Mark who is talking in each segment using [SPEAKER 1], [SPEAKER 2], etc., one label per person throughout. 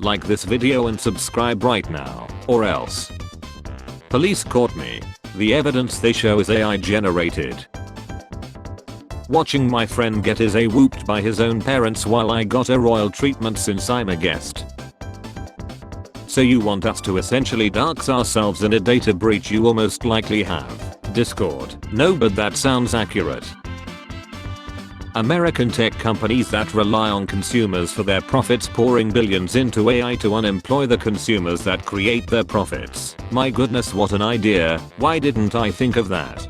[SPEAKER 1] Like this video and subscribe right now, or else. Police caught me. The evidence they show is AI generated. Watching my friend get his A whooped by his own parents while I got a royal treatment since I'm a guest. So you want us to essentially dox ourselves in a data breach? You will most likely have Discord. No, but that sounds accurate. American tech companies that rely on consumers for their profits pouring billions into AI to unemploy the consumers that create their profits. My goodness, what an idea. Why didn't I think of that?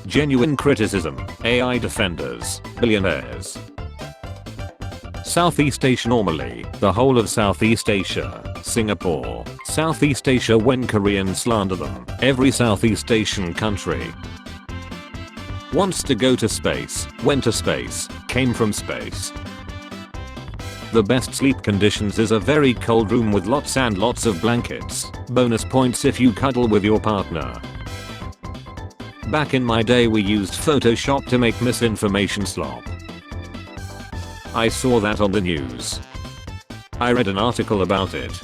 [SPEAKER 1] Genuine criticism. AI defenders. Billionaires. Southeast Asia. Normally, the whole of Southeast Asia, Singapore, Southeast Asia when Koreans slander them, every Southeast Asian country wants to go to space, went to space, came from space. The best sleep conditions is a very cold room with lots and lots of blankets. Bonus points if you cuddle with your partner. Back in my day we used Photoshop to make misinformation slop. I saw that on the news. I read an article about it.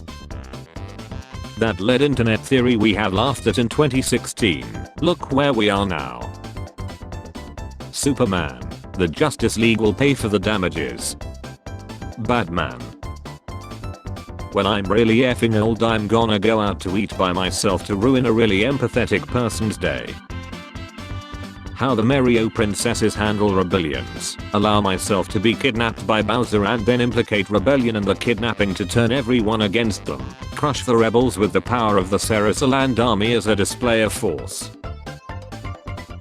[SPEAKER 1] That led internet theory we have laughed at in 2016. Look where we are now. Superman. The Justice League will pay for the damages. Batman. When I'm really effing old, I'm gonna go out to eat by myself to ruin a really empathetic person's day. How the Mario princesses handle rebellions. Allow myself to be kidnapped by Bowser and then implicate rebellion and the kidnapping to turn everyone against them. Crush the rebels with the power of the Sarasaland army as a display of force.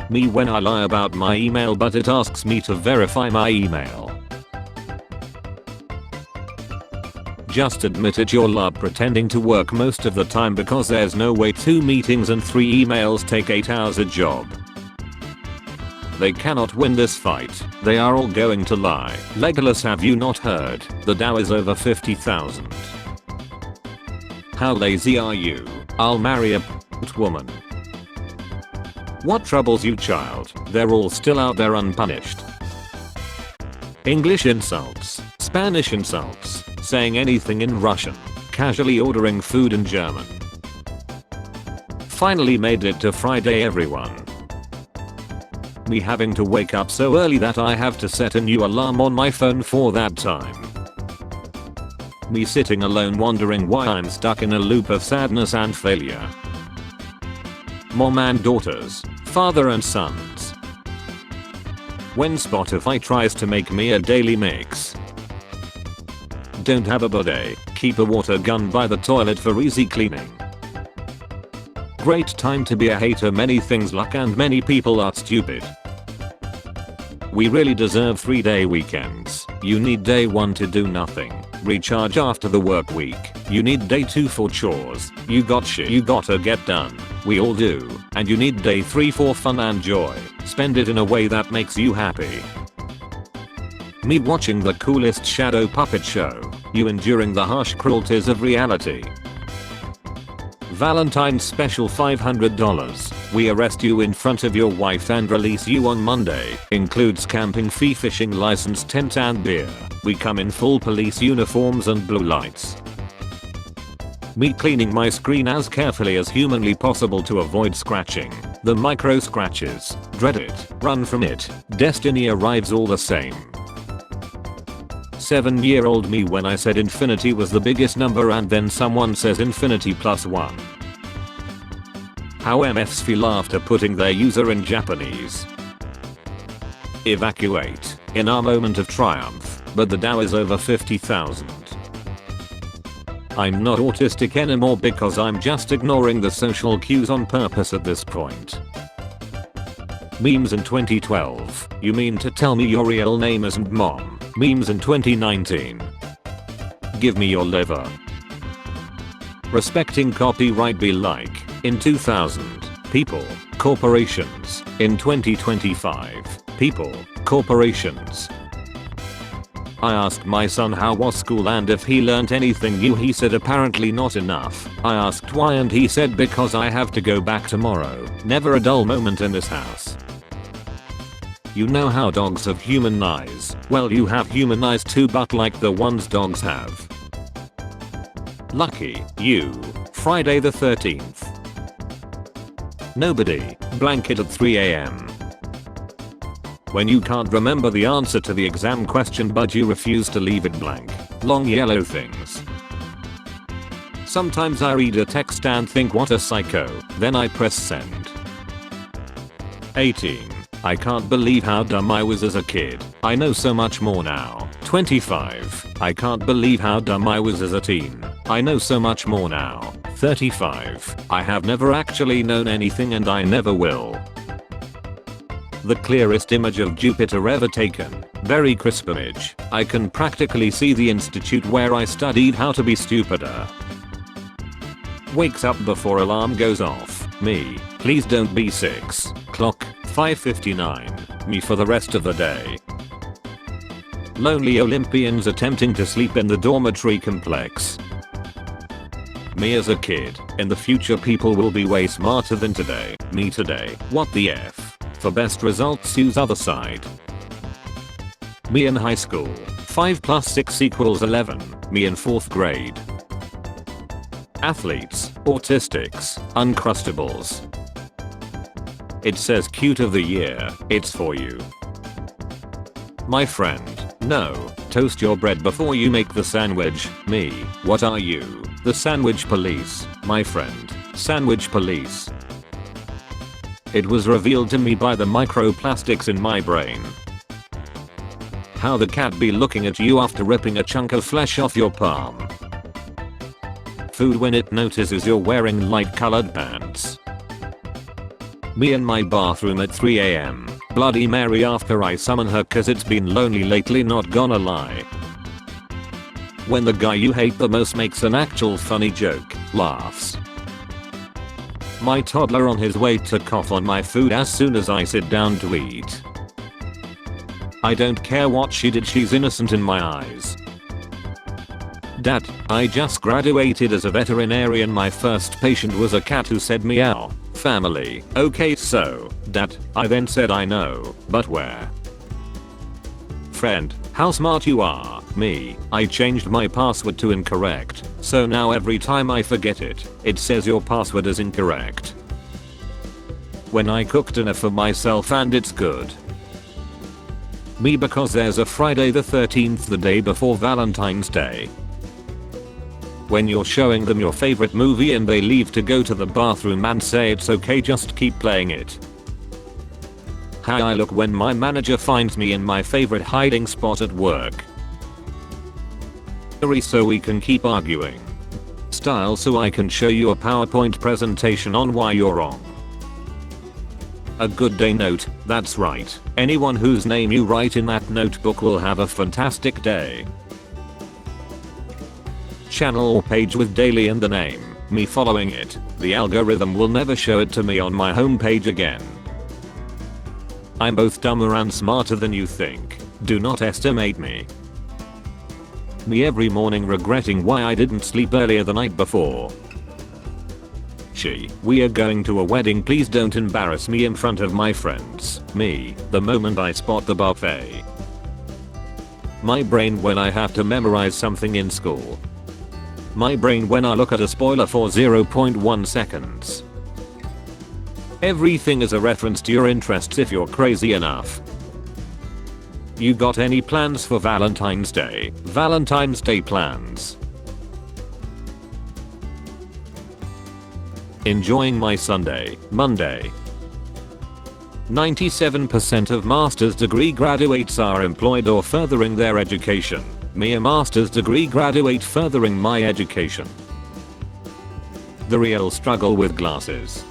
[SPEAKER 1] Me when I lie about my email but it asks me to verify my email. Just admit it, you're love pretending to work most of the time because there's no way 2 meetings and 3 emails take 8 hours a job. They cannot win this fight. They are all going to lie. Legolas, have you not heard? The Dow is over 50,000. How lazy are you? I'll marry a woman. What troubles you, child? They're all still out there unpunished. English insults. Spanish insults. Saying anything in Russian. Casually ordering food in German. Finally made it to Friday, everyone. Me having to wake up so early that I have to set a new alarm on my phone for that time. Me sitting alone wondering why I'm stuck in a loop of sadness and failure. Mom and daughters, father and sons. When Spotify tries to make me a daily mix. Don't have a bidet, keep a water gun by the toilet for easy cleaning. Great time to be a hater, many things luck and many people are stupid. We really deserve 3-day weekends. You need day 1 to do nothing. Recharge after the work week. You need day 2 for chores. You got shit you gotta get done. We all do. And you need day 3 for fun and joy. Spend it in a way that makes you happy. Me watching the coolest shadow puppet show. You enduring the harsh cruelties of reality. Valentine's special $500. We arrest you in front of your wife and release you on Monday. Includes camping fee, fishing license, tent and beer. We come in full police uniforms and blue lights. Me cleaning my screen as carefully as humanly possible to avoid scratching. The micro scratches. Dread it. Run from it. Destiny arrives all the same. 7-year-old me when I said infinity was the biggest number and then someone says infinity plus 1. How MFs feel after putting their user in Japanese. Evacuate. In our moment of triumph, but the Dow is over 50,000. I'm not autistic anymore because I'm just ignoring the social cues on purpose at this point. Memes in 2012. You mean to tell me your real name isn't Mom? Memes in 2019. Give me your liver. Respecting copyright be like. In 2000. People. Corporations. In 2025. People. Corporations. I asked my son how was school and if he learnt anything new. He said apparently not enough. I asked why and he said because I have to go back tomorrow. Never a dull moment in this house. You know how dogs have human eyes? Well, you have human eyes too, but like the ones dogs have. Lucky you. Friday the 13th. Nobody. Blanket at 3 AM. When you can't remember the answer to the exam question but you refuse to leave it blank. Long yellow things. Sometimes I read a text and think what a psycho, then I press send. 18. I can't believe how dumb I was as a kid. I know so much more now. 25. I can't believe how dumb I was as a teen. I know so much more now. 35. I have never actually known anything and I never will. The clearest image of Jupiter ever taken. Very crisp image. I can practically see the institute where I studied how to be stupider. Wakes up before alarm goes off. Me. Please don't be 6 o'clock. 5:59. Me for the rest of the day. Lonely Olympians attempting to sleep in the dormitory complex. Me as a kid. In the future people will be way smarter than today. Me today. What the F. For best results use other side. Me in high school. 5 + 6 = 11. Me in 4th grade. Athletes, autistics, uncrustables. It says cute of the year, it's for you. My friend, no, toast your bread before you make the sandwich. Me, what are you? The sandwich police, my friend, sandwich police. It was revealed to me by the microplastics in my brain. How the cat be looking at you after ripping a chunk of flesh off your palm. Food when it notices you're wearing light colored pants. Me in my bathroom at 3 AM. Bloody Mary after I summon her cause it's been lonely lately, not gonna lie. When the guy you hate the most makes an actual funny joke, laughs. My toddler on his way to cough on my food as soon as I sit down to eat. I don't care what she did, she's innocent in my eyes. Dad, I just graduated as a veterinarian. My first patient was a cat who said meow. Family. Okay so, Dad, I then said I know, but where? Friend, how smart you are. Me, I changed my password to incorrect, so now every time I forget it, it says your password is incorrect. When I cook dinner for myself and it's good. Me because there's a Friday the 13th, the day before Valentine's Day. When you're showing them your favorite movie and they leave to go to the bathroom and say it's okay, just keep playing it. How I look when my manager finds me in my favorite hiding spot at work. So we can keep arguing. Style so I can show you a PowerPoint presentation on why you're wrong. A good day note, that's right. Anyone whose name you write in that notebook will have a fantastic day. Channel or page with daily in the name, me following it, the algorithm will never show it to me on my homepage again. I'm both dumber and smarter than you think, do not estimate me. Me every morning regretting why I didn't sleep earlier the night before. We are going to a wedding, please don't embarrass me in front of my friends. Me, the moment I spot the buffet. My brain when I have to memorize something in school. My brain when I look at a spoiler for 0.1 seconds. Everything is a reference to your interests if you're crazy enough. You got any plans for Valentine's Day? Valentine's Day plans. Enjoying my Sunday, Monday. 97% of master's degree graduates are employed or furthering their education. Me a master's degree graduate furthering my education. The real struggle with glasses.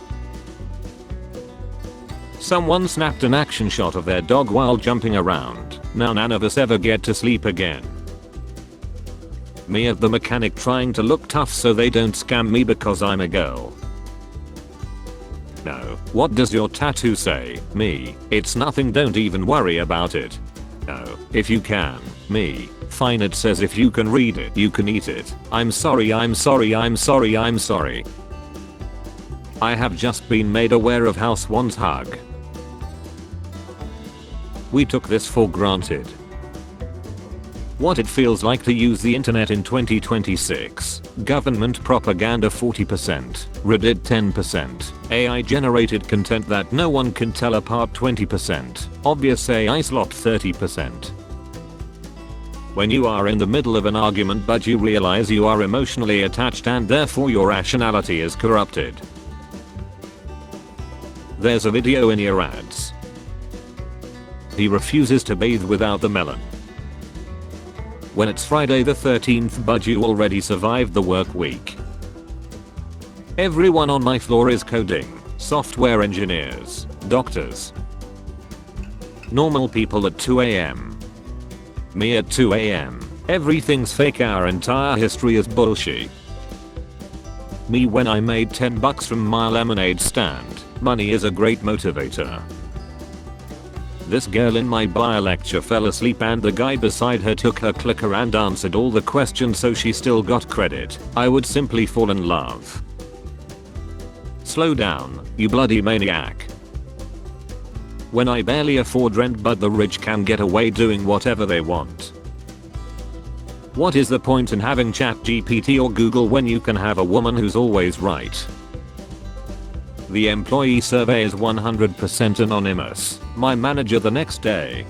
[SPEAKER 1] Someone snapped an action shot of their dog while jumping around. Now none of us ever get to sleep again. Me at the mechanic trying to look tough so they don't scam me because I'm a girl. No, what does your tattoo say? Me, it's nothing, don't even worry about it. No, if you can. Me, fine, it says if you can read it you can eat it. I'm sorry, I'm sorry, I'm sorry, I'm sorry. I have just been made aware of how swans hug. We took this for granted. What it feels like to use the internet in 2026. Government propaganda 40%, Reddit 10%, AI generated content that no one can tell apart 20%, obvious AI slop 30%. When you are in the middle of an argument but you realize you are emotionally attached and therefore your rationality is corrupted. There's a video in your ads. He refuses to bathe without the melon. When it's Friday the 13th but you already survived the work week. Everyone on my floor is coding, software engineers, doctors. Normal people at 2 AM. Me at 2 AM. Everything's fake, our entire history is bullshit. Me when I made $10 from my lemonade stand. Money is a great motivator. This girl in my bio lecture fell asleep and the guy beside her took her clicker and answered all the questions so she still got credit. I would simply fall in love. Slow down, you bloody maniac. When I barely afford rent but the rich can get away doing whatever they want. What is the point in having ChatGPT or Google when you can have a woman who's always right? The employee survey is 100% anonymous. My manager the next day.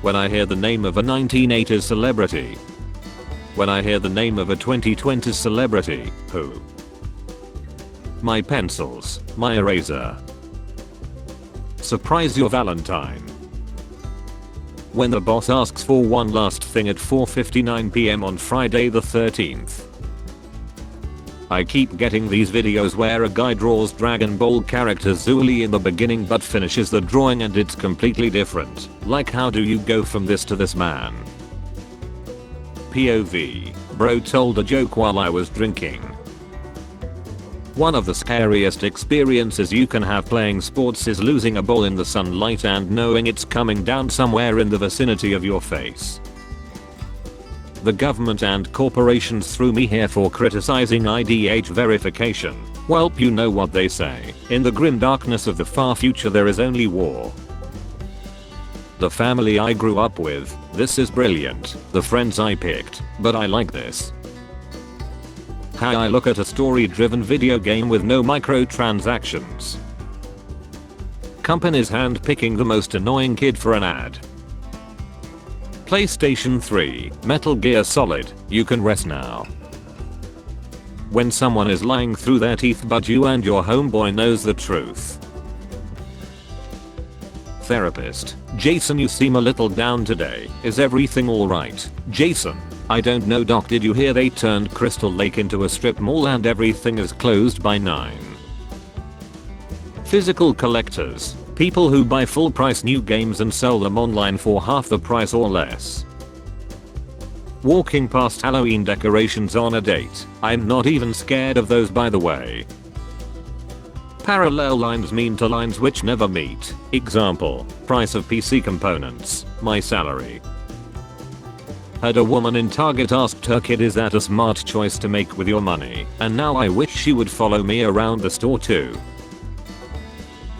[SPEAKER 1] When I hear the name of a 1980s celebrity. When I hear the name of a 2020s celebrity, who? My pencils, my eraser. Surprise your Valentine. When the boss asks for one last thing at 4:59 PM on Friday the 13th. I keep getting these videos where a guy draws Dragon Ball character Zooly in the beginning but finishes the drawing and it's completely different. Like, how do you go from this to this man? POV. Bro told a joke while I was drinking. One of the scariest experiences you can have playing sports is losing a ball in the sunlight and knowing it's coming down somewhere in the vicinity of your face. The government and corporations threw me here for criticizing IDH verification. Welp, you know what they say. In the grim darkness of the far future there is only war. The family I grew up with, this is brilliant. The friends I picked, but I like this. How I look at a story-driven video game with no microtransactions. Companies hand-picking the most annoying kid for an ad. PlayStation 3, Metal Gear Solid, you can rest now. When someone is lying through their teeth but you and your homeboy knows the truth. Therapist, Jason, you seem a little down today. Is everything alright? Jason, I don't know doc, did you hear they turned Crystal Lake into a strip mall and everything is closed by 9? Physical collectors. People who buy full price new games and sell them online for half the price or less. Walking past Halloween decorations on a date. I'm not even scared of those, by the way. Parallel lines mean to lines which never meet. Example, price of PC components, my salary. Heard a woman in Target asked her kid, is that a smart choice to make with your money? And now I wish she would follow me around the store too.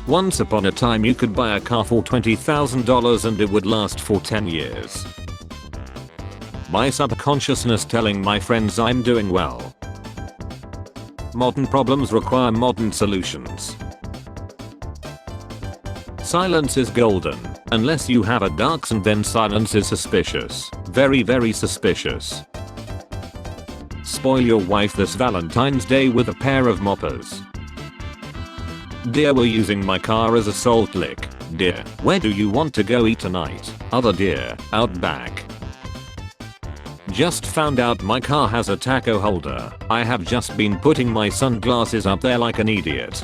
[SPEAKER 1] Once upon a time you could buy a car for $20,000 and it would last for 10 years. My subconsciousness telling my friends I'm doing well. Modern problems require modern solutions. Silence is golden, unless you have a dark and then silence is suspicious. Very, very suspicious. Spoil your wife this Valentine's Day with a pair of moppers. Dear, we're using my car as a salt lick. Dear, where do you want to go eat tonight? Other dear, out back. Just found out my car has a taco holder. I have just been putting my sunglasses up there like an idiot.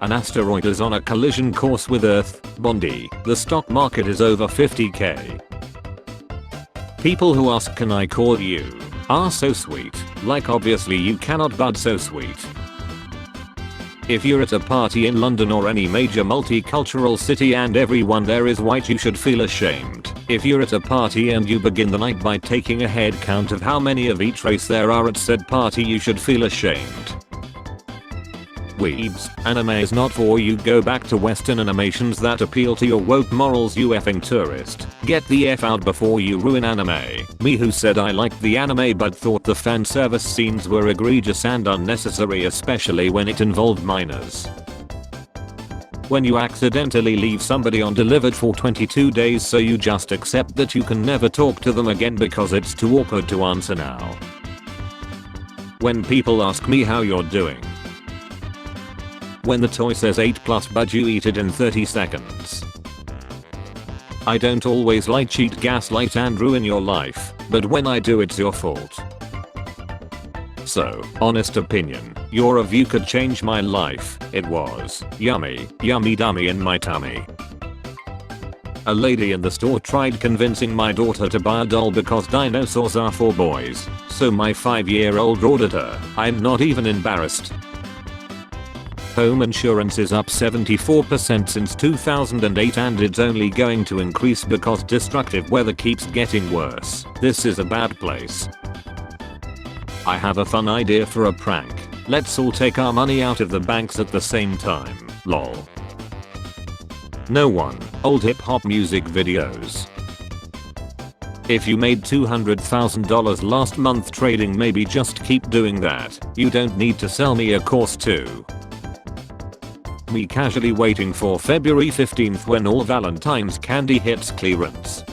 [SPEAKER 1] An asteroid is on a collision course with Earth. Bondi. The stock market is over 50k. People who ask can I call you are so sweet. Like, obviously you cannot, but so sweet. If you're at a party in London or any major multicultural city and everyone there is white, you should feel ashamed. If you're at a party and you begin the night by taking a head count of how many of each race there are at said party, you should feel ashamed. Weebs, anime is not for you. Go back to Western animations that appeal to your woke morals, you effing tourist. Get the F out before you ruin anime. Me who said I liked the anime but thought the fan service scenes were egregious and unnecessary, especially when it involved minors. When you accidentally leave somebody undelivered for 22 days so you just accept that you can never talk to them again because it's too awkward to answer now. When people ask me how you're doing. When the toy says 8+ but you eat it in 30 seconds. I don't always lie, cheat, gaslight and ruin your life, but when I do it's your fault. So, honest opinion, your review could change my life. It was yummy, yummy dummy in my tummy. A lady in the store tried convincing my daughter to buy a doll because dinosaurs are for boys, so my 5-year-old ordered her. I'm not even embarrassed. Home insurance is up 74% since 2008 and it's only going to increase because destructive weather keeps getting worse. This is a bad place. I have a fun idea for a prank. Let's all take our money out of the banks at the same time. Lol. No one. Old hip hop music videos. If you made $200,000 last month trading, maybe just keep doing that. You don't need to sell me a course too. Me casually waiting for February 15th when all Valentine's candy hits clearance.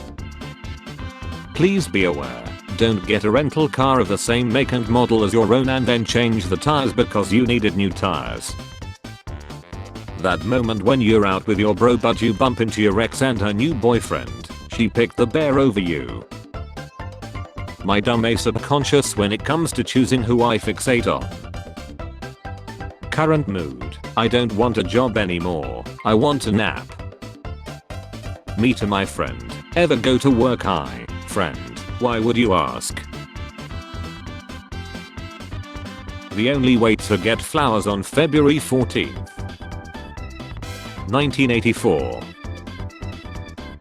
[SPEAKER 1] Please be aware, don't get a rental car of the same make and model as your own and then change the tires because you needed new tires. That moment when you're out with your bro but you bump into your ex and her new boyfriend, she picked the bear over you. My dumb ass subconscious when it comes to choosing who I fixate on. Current mood. I don't want a job anymore. I want a nap. Me to my friend. Ever go to work high? Friend. Why would you ask? The only way to get flowers on February 14th. 1984.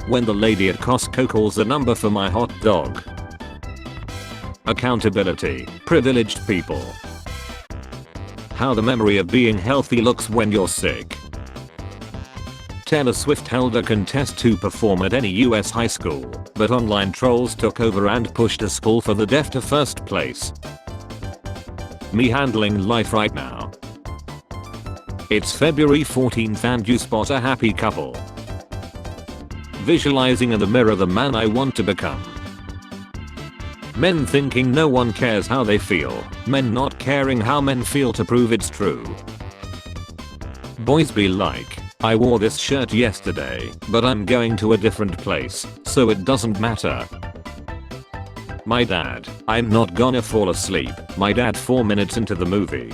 [SPEAKER 1] When the lady at Costco calls the number for my hot dog. Accountability. Privileged people. How the memory of being healthy looks when you're sick. Taylor Swift held a contest to perform at any US high school, but online trolls took over and pushed a school for the deaf to first place. Me handling life right now. It's February 14th and you spot a happy couple. Visualizing in the mirror the man I want to become. Men thinking no one cares how they feel. Men not caring how men feel to prove it's true. Boys be like, I wore this shirt yesterday, but I'm going to a different place, so it doesn't matter. My dad, I'm not gonna fall asleep. My dad 4 minutes into the movie.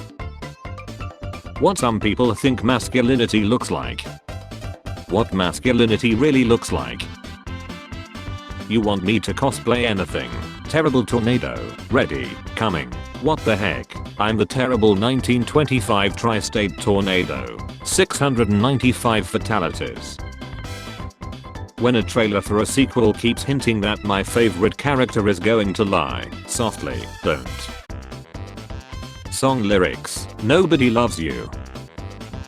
[SPEAKER 1] What some people think masculinity looks like. What masculinity really looks like. You want me to cosplay anything? Terrible tornado. Ready. Coming. What the heck? I'm the terrible 1925 tri-state tornado. 695 fatalities. When a trailer for a sequel keeps hinting that my favorite character is going to lie, softly, don't. Song lyrics. Nobody loves you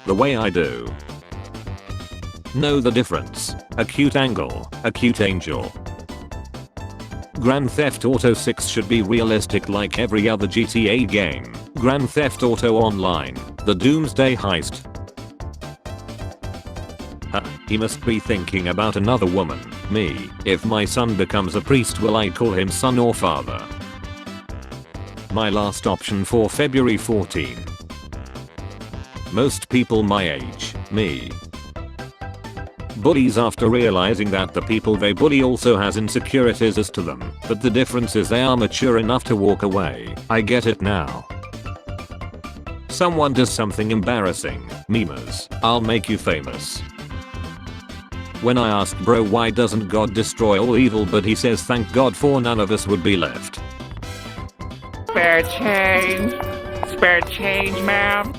[SPEAKER 1] the way I do. Know the difference. A cute angle. A cute angel. Grand Theft Auto 6 should be realistic like every other GTA game. Grand Theft Auto Online. The Doomsday Heist. He must be thinking about another woman. Me. If my son becomes a priest, will I call him son or father? My last option for February 14. Most people my age. Me. Bullies after realizing that the people they bully also has insecurities as to them, but the difference is they are mature enough to walk away. I get it now. Someone does something embarrassing. Memes. I'll make you famous. When I ask bro why doesn't God destroy all evil, but he says thank God for none of us would be left.
[SPEAKER 2] Spare change. Spare change, ma'am.